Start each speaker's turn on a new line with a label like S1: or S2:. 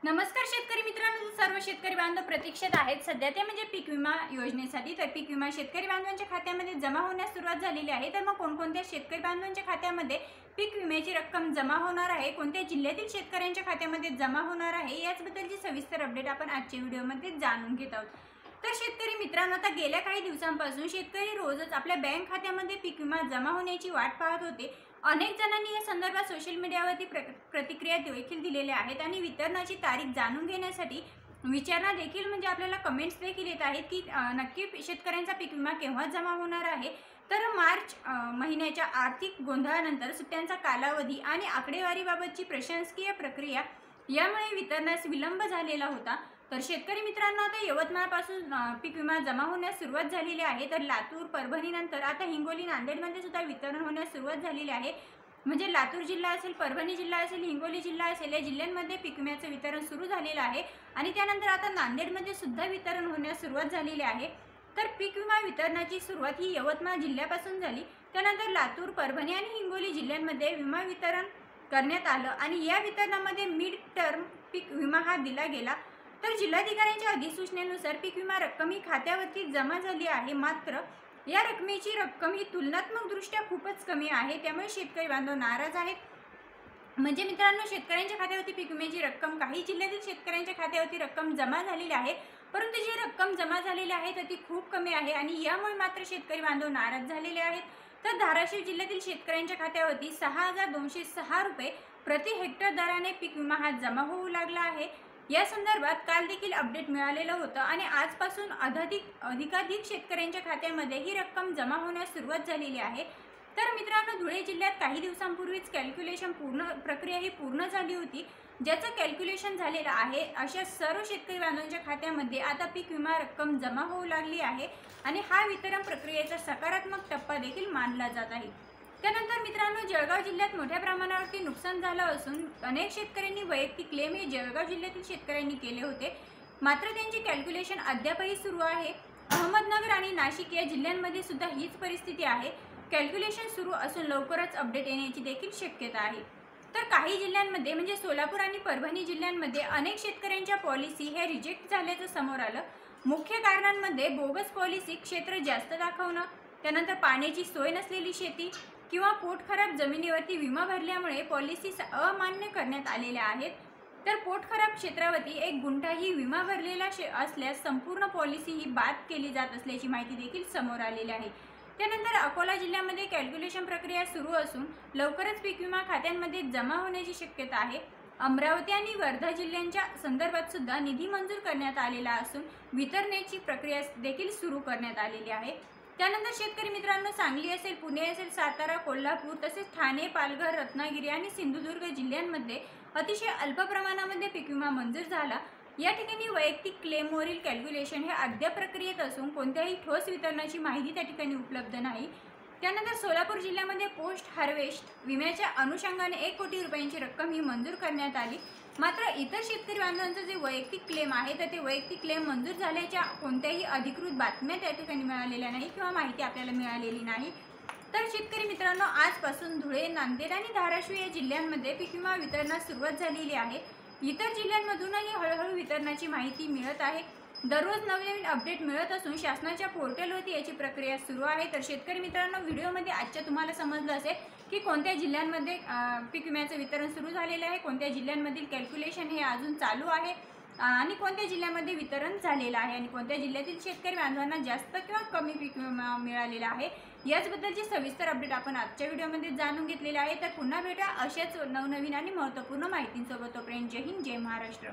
S1: नमस्कार शेतकरी मित्रांनो, सर्व शेतकरी बांधव प्रतीक्षेत आहेत सध्या ते म्हणजे पीक विमा योजनेसाठी। तर पीक विमा शेतकरी बांधवांच्या खात्यामध्ये जमा होण्यास सुरुवात झालेली आहे। तर मग कोणकोणत्या शेतकरी बांधवांच्या खात्यामध्ये पीक विम्याची रक्कम जमा होणार आहे, कोणत्या जिल्ह्यातील शेतकऱ्यांच्या खात्यामध्ये जमा होणार आहे, याबद्दलची सविस्तर अपडेट आपण आजच्या व्हिडिओमध्ये जाणून घेत आहोत। तर शेतकरी मित्रांनो, आता गेल्या काही दिवसांपासून शेतकरी रोजच आपल्या बँक खात्यामध्ये पीक विमा जमा होण्याची वाट पाहत होते। अनेक जणांनी या संदर्भात सोशल मीडियावरती प्रतिक्रिया देखील दिलेल्या आहेत आणि वितरणाची तारीख जाणून घेण्यासाठी विचारणा देखील म्हणजे आपल्याला कमेंट्स देखील येत आहेत की नक्की शेतकऱ्यांचा पीक विमा केव्हा जमा होणार आहे। तर मार्च महिन्याच्या आर्थिक गोंधळानंतर सुट्ट्यांचा कालावधी आणि आकडेवारीबाबतची प्रशासकीय प्रक्रिया यामुळे वितरणास विलंब झालेला होता। तर शेतकरी मित्रांनो, आता यवतमाळपासून पीक विमा जमा होण्यास सुरुवात झालेली आहे। तर लातूर, परभणी नंतर आता हिंगोली, नांदेडमध्ये सुद्धा वितरण होण्यास सुरुवात झालेली आहे। म्हणजे लातूर जिल्हा असेल, परभणी जिल्हा असेल, हिंगोली जिल्हा असेल, या जिल्ह्यांमध्ये पीक विम्याचं वितरण सुरू झालेलं आहे आणि त्यानंतर आता नांदेडमध्ये सुद्धा वितरण होण्यास सुरुवात झालेली आहे। तर पीक विमा वितरणाची सुरुवात ही यवतमाळ जिल्ह्यापासून झाली, त्यानंतर लातूर, परभणी आणि हिंगोली जिल्ह्यांमध्ये विमा वितरण करण्यात आलं आणि या वितरणामध्ये मिड टर्म पीक विमा हा दिला गेला। तर जिल्हाधिकाऱ्यांच्या अधिसूचनेनुसार पीक विमा रक्कम ही खात्यावरती जमा झाली आहे, मात्र या रकमेची रक्कम ही तुलनात्मकदृष्ट्या खूपच कमी आहे, त्यामुळे शेतकरी बांधव नाराज आहेत। म्हणजे मित्रांनो, शेतकऱ्यांच्या खात्यावरती पीक विम्याची रक्कम, काही जिल्ह्यातील शेतकऱ्यांच्या खात्यावरती रक्कम जमा झालेली आहे, परंतु जी रक्कम जमा झालेली आहे तर ती खूप कमी आहे आणि यामुळे मात्र शेतकरी बांधव नाराज झालेले आहेत। तर धाराशिव जिल्ह्यातील शेतकऱ्यांच्या खात्यावरती 6,206 रुपये प्रति हेक्टर दराने पीक विमा हा जमा होऊ लागला आहे। या संदर्भात काल देखील अपडेट मिळालेलं होतं आणि आजपासून अधिकाधिक शेतकऱ्यांच्या खात्यामध्ये ही रक्कम जमा होण्यास सुरुवात झालेली आहे। तर मित्रांनो, धुळे जिल्ह्यात काही दिवसांपूर्वीच कॅल्क्युलेशन प्रक्रिया ही पूर्ण झाली होती, ज्याचं कॅल्क्युलेशन झालेलं आहे। अशा सर्व शेतकरी बांधवांच्या खात्यामध्ये आता पीक विमा रक्कम जमा होऊ लागली आहे आणि हा वितरण प्रक्रियेचा सकारात्मक टप्पा देखील मानला जात आहे। त्यानंतर मित्रांनो, जळगाव जिल्ह्यात मोठ्या प्रमाणावरती नुकसान झालं असून अनेक शेतकऱ्यांनी वैयक्तिक क्लेम हे जळगाव जिल्ह्यातील शेतकऱ्यांनी केले होते, मात्र त्यांची कॅल्क्युलेशन अद्यापही सुरू आहे। अहमदनगर आणि नाशिक या जिल्ह्यांमध्ये सुद्धा हीच परिस्थिती आहे। कॅल्क्युलेशन सुरू असून लवकरच अपडेट येण्याची देखील शक्यता आहे। तर काही जिल्ह्यांमध्ये म्हणजे सोलापूर आणि परभणी जिल्ह्यांमध्ये अनेक शेतकऱ्यांच्या पॉलिसी ह्या रिजेक्ट झाल्याचं समोर आलं। मुख्य कारणांमध्ये बोगस पॉलिसी, क्षेत्र जास्त दाखवणं, त्यानंतर पाण्याची सोय नसलेली शेती किंवा पोटखराब जमिनीवरती विमा भरल्यामुळे पॉलिसी अमान्य करण्यात आलेल्या आहेत। तर पोटखराब क्षेत्रावरती 1 गुंठा ही विमा भरलेला असल्यास संपूर्ण पॉलिसी ही बाद केली जात असल्याची माहिती देखील समोर आलेली आहे। त्यानंतर अकोला जिल्ह्यामध्ये कॅल्क्युलेशन प्रक्रिया सुरू असून लवकरच पीक विमा खात्यांमध्ये जमा होण्याची शक्यता आहे। अमरावती आणि वर्धा जिल्ह्यांच्या संदर्भात सुद्धा निधी मंजूर करण्यात आलेला असून वितरणाची प्रक्रिया देखील सुरू करण्यात आलेली आहे। त्यानंतर शेतकरी मित्रांनो, सांगली असेल, पुणे असेल, सातारा, कोल्हापूर तसेच ठाणे, पालघर, रत्नागिरी आणि सिंधुदुर्ग जिल्ह्यांमध्ये अतिशय अल्प प्रमाणामध्ये पीक विमा मंजूर झाला। या ठिकाणी वैयक्तिक क्लेमवरील कॅल्क्युलेशन हे अद्याप प्रक्रियेत असून कोणत्याही ठोस वितरणाची माहिती त्या ठिकाणी उपलब्ध नाही। त्यानंतर सोलापूर जिल्ह्यामध्ये पोस्ट हार्वेस्ट विम्याच्या अनुषंगाने 1 कोटी रुपयांची रक्कम ही मंजूर करण्यात आली, मात्र इतर शेतकरी बांधवांचं जे वैयक्तिक क्लेम आहे तर ते वैयक्तिक क्लेम मंजूर झाल्याच्या कोणत्याही अधिकृत बातम्या त्या ठिकाणी मिळालेल्या नाही किंवा माहिती आपल्याला मिळालेली नाही। तर शेतकरी मित्रांनो, आजपासून धुळे, नांदेड आणि धाराशिव या जिल्ह्यांमध्ये पीक विमा वितरणास सुरुवात झालेली आहे। इतर जिल्ह्यांमधूनही हळूहळू वितरणाची माहिती मिळत आहे। दररोज नवनवीन अपडेट मिळत असून शासनाच्या पोर्टलवरती याची प्रक्रिया सुरू आहे। तर शेतकरी मित्रांनो, व्हिडिओमध्ये आजच्या तुम्हाला समजलं असेल की कोणत्या जिल्ह्यांमध्ये पीक विम्याचं वितरण सुरू झालेलं आहे, कोणत्या जिल्ह्यांमधील कॅल्क्युलेशन हे अजून चालू आहे आणि कोणत्या जिल्ह्यामध्ये वितरण झालेलं आहे आणि कोणत्या जिल्ह्यातील शेतकरी बांधवांना जास्त किंवा कमी पीक विमा मिळालेला आहे, याचबद्दलची सविस्तर अपडेट आपण आजच्या व्हिडिओमध्ये जाणून घेतलेले आहे। तर पुन्हा भेटा अशाच नवनवीन आणि महत्त्वपूर्ण माहितींसोबत। तोपर्यंत जय हिंद, जय महाराष्ट्र।